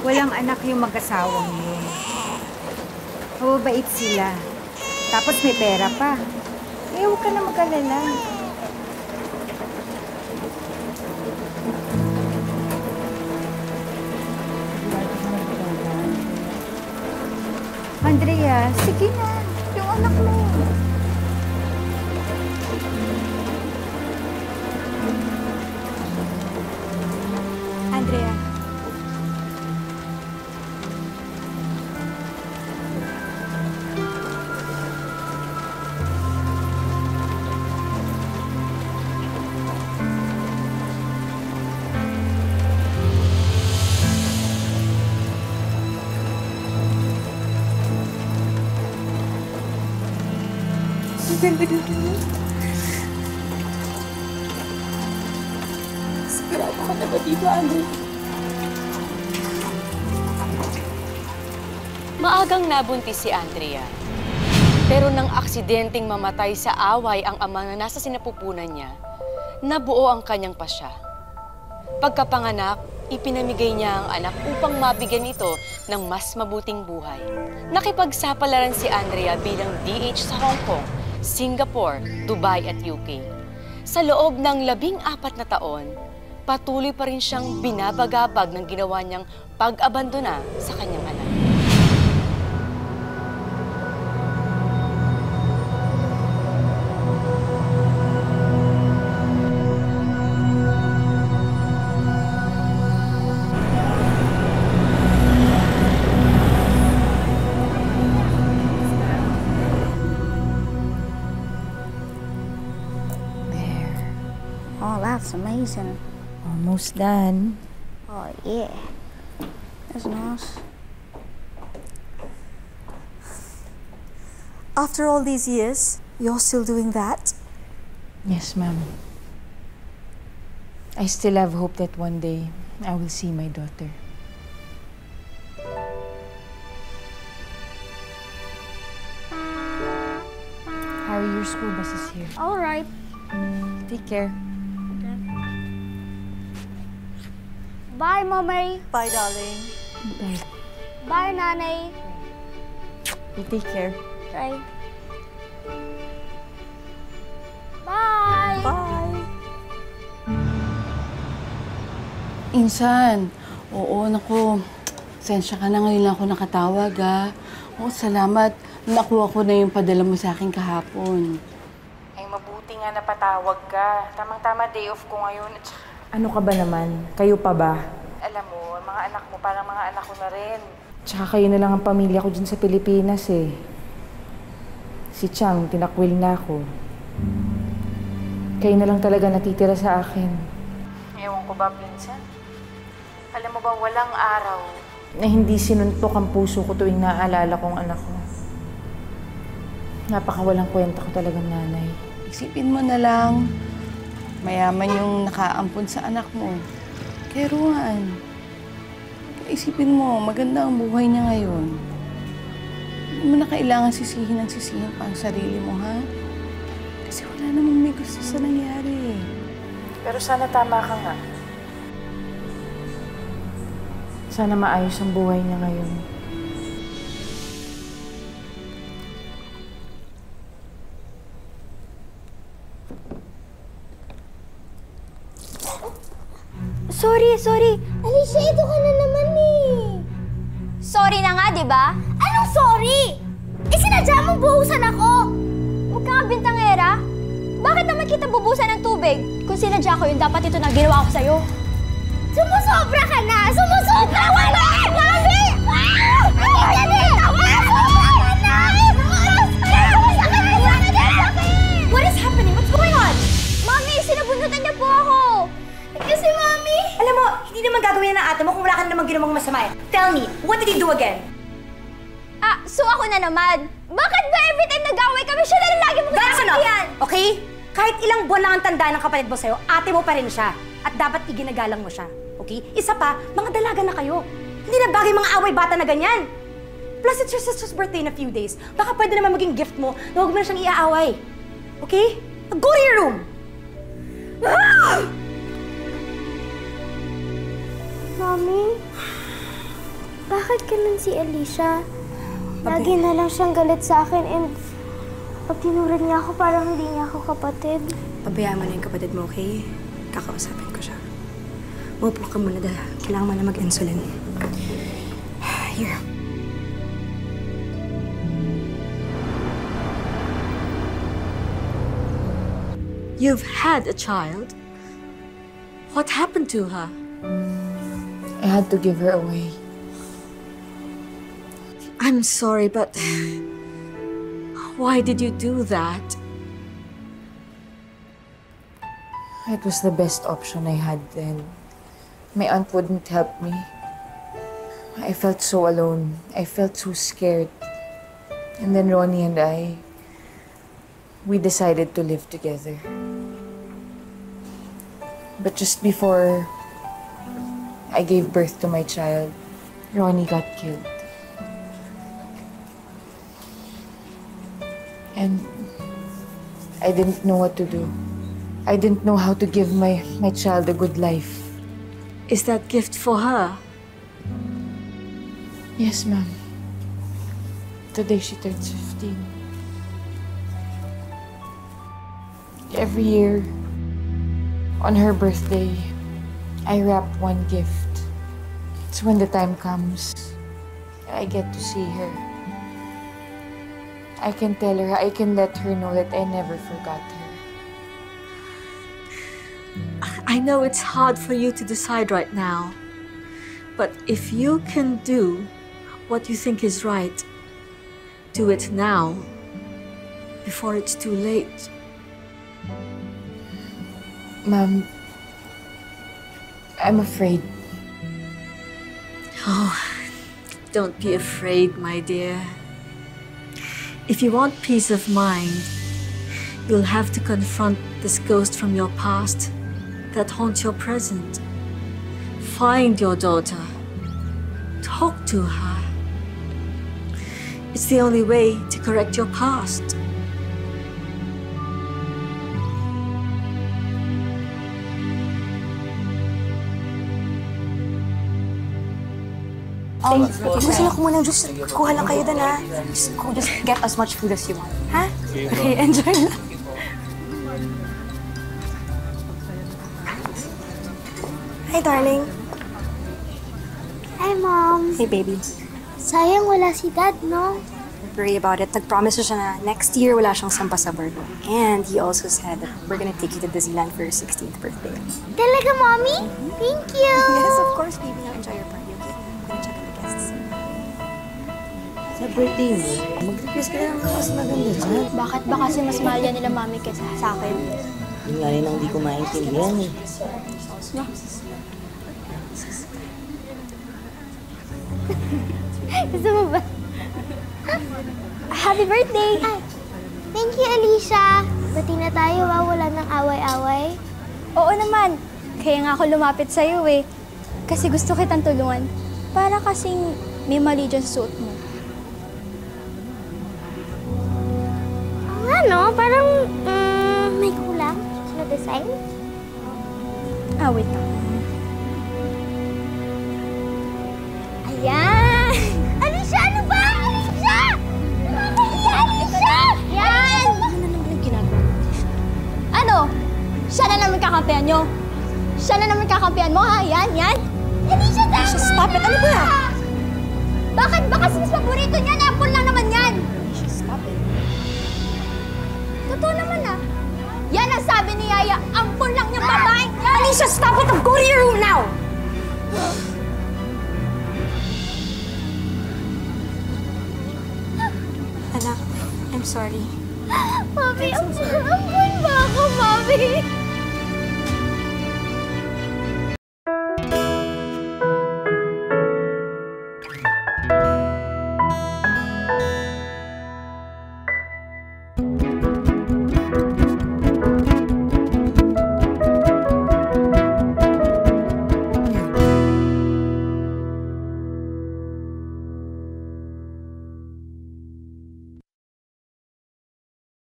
Walang anak yung mag-asawang yun. Mababait sila. Tapos may pera pa. Eh, huwag ka na mag-alala. Andrea, sige na. Yung anak mo. Andrea. Ganda dito. Sigurado ka na ba dito, Andrea? Maagang nabuntis si Andrea. Pero nang aksidenteng mamatay sa away ang ama na nasa sinapupunan niya, nabuo ang kanyang pasya. Pagkapanganak, ipinamigay niya ang anak upang mabigyan ito ng mas mabuting buhay. Nakipagsapalaran si Andrea bilang DH sa Hong Kong, Singapore, Dubai at UK. Sa loob ng 14 na taon, patuloy pa rin siyang binabagabag ng ginawa niyang pag-abandona sa kanyang anak. Oh, that's amazing. Almost done. Oh, yeah. That's nice. After all these years, you're still doing that? Yes, ma'am. I still have hope that one day I will see my daughter. Harry, your school bus is here. All right. Take care. Bye, Mommy. Bye, darling. Bye. Bye, Nanay. You take care. Bye. Bye. Bye. Insan, oo, naku. Sensya ka na, ngayon lang ako nakatawag, ha. Oo, salamat. Nakuha ko na yung padala mo sa akin kahapon. Ay, mabuti nga napatawag ka. Tamang-tama day off ko ngayon. Ano ka ba naman? Kayo pa ba? Alam mo, mga anak mo parang mga anak ko na rin. Tsaka kayo na lang ang pamilya ko dyan sa Pilipinas eh. Si Chang, tinakwil na ako. Kayo na lang talaga natitira sa akin. Ewan ko ba, Pinsan? Alam mo ba, walang araw na hindi sinuntok ang puso ko tuwing naaalala kong anak ko. Napakawalang kwenta ko talagang nanay. Isipin mo na lang, mayaman yung nakaampon sa anak mo. Kay Ruan. Isipin mo, maganda ang buhay niya ngayon. Hindi mo na kailangan sisihin ang sisihin pa ang sarili mo, ha? Kasi wala namang may gusto sa nangyari. Pero sana tama ka nga. Sana maayos ang buhay niya ngayon. Sorry. Alicia, ito ka na naman eh. Sorry na nga, di ba? Anong sorry? Eh, sinadya mong buhusan ako. Huwag ka nga bintangera. Bakit naman kita bubusan ng tubig? Kung sinadya ko yun, dapat ito na ginawa ko sa'yo. Sumusobra ka na! Sumusobra ka na! Mami! Alicia, bitawa! Sumusobra ka na! What is happening? What's going on? Mami, sinabunutan niya po ako. Kasi, Mami... Alam mo, hindi naman gagawin ng ate mo kung wala ka namang ginawang masama. Tell me, what did he do again? So ako na naman. Bakit ba every time nag-away kami, siya na lang lagi mong That's enough, sinasabihan? okay? Kahit ilang buwan lang ang tanda ng kapatid mo sa'yo, ate mo pa rin siya. At dapat iginagalang mo siya, okay? Isa pa, mga dalaga na kayo. Hindi na bagay mga away bata na ganyan. Plus, it's your sister's birthday in a few days. Baka pwede naman maging gift mo na huwag mo na siyang iaaway. Okay? Go to your room! Mami? Bakit ganun si Alicia? Lagi na lang siyang galit sa akin and pag tinurad niya ako, parang hindi niya ako kapatid. Pabayaan mo na yung kapatid mo, okay? Kakausapin ko siya. Umupo ka muna dahil kailangan mo na mag-insulin. Here. You've had a child. What happened to her? I had to give her away. I'm sorry, but why did you do that? It was the best option I had then. My aunt wouldn't help me. I felt so alone. I felt so scared. And then Ronnie and we decided to live together. But just before I gave birth to my child, Ronnie got killed. And I didn't know what to do. I didn't know how to give my child a good life. Is that gift for her? Yes, ma'am. Today she turns 15. Every year, on her birthday, I wrap one gift. It's when the time comes, I get to see her. I can tell her, I can let her know that I never forgot her. I know it's hard for you to decide right now, but if you can do what you think is right, do it now, before it's too late. Ma'am, I'm afraid. Oh, don't be afraid, my dear. If you want peace of mind, you'll have to confront this ghost from your past that haunts your present. Find your daughter. Talk to her. It's the only way to correct your past. Gusto ko muna ng juice. Kuha lang kayo doon, ha? Just get as much food as you want. Ha? Okay, enjoy lang. Hi, darling. Hi, Mom. Hey, baby. Sayang wala si Dad, no? Don't worry about it. Nag-promise siya na next year wala siyang sampa sa Virgo. And he also said that we're gonna take you to Disneyland for your 16th birthday. Talaga, Mommy? Thank you! Yes, of course, baby. Now enjoy your party, okay? I'm gonna check on the guests. Sa birthday mo, mag-request ka na ng mas maganda dyan. Bakit ba kasi mas mahal yan nila, Mami, kaysa sa akin? Yun nga rin ang hindi ko maintindihan eh. Gusto mo ba? Happy birthday! Thank you, Alicia. Bati na tayo, wala ng away-away. Oo naman. Kaya nga ako lumapit sa'yo eh. Kasi gusto kitang tulungan. Para kasing may mali dyan sa suot mo. Ano? Parang may kulang sa design? Wait lang. Ayan! Alicia, ano ba? Alicia! Alicia! Yan! Ano na naman yung ginagawa mo? Ano? Siya na naman kakampihan nyo? Siya na naman kakampihan mo, ha? Yan, yan? Alicia, tama! Alicia, stop it! Ano ba? Bakit ba kasi mas paborito niya? Apple lang naman yan! Alicia, stop it. Totoo naman, ah. Yan ang sabi ni Yaya. Ampun lang niyang babae. Alicia, stop it! Go to your room now! Anak, I'm sorry. Mami, ampun ba ako, Mami?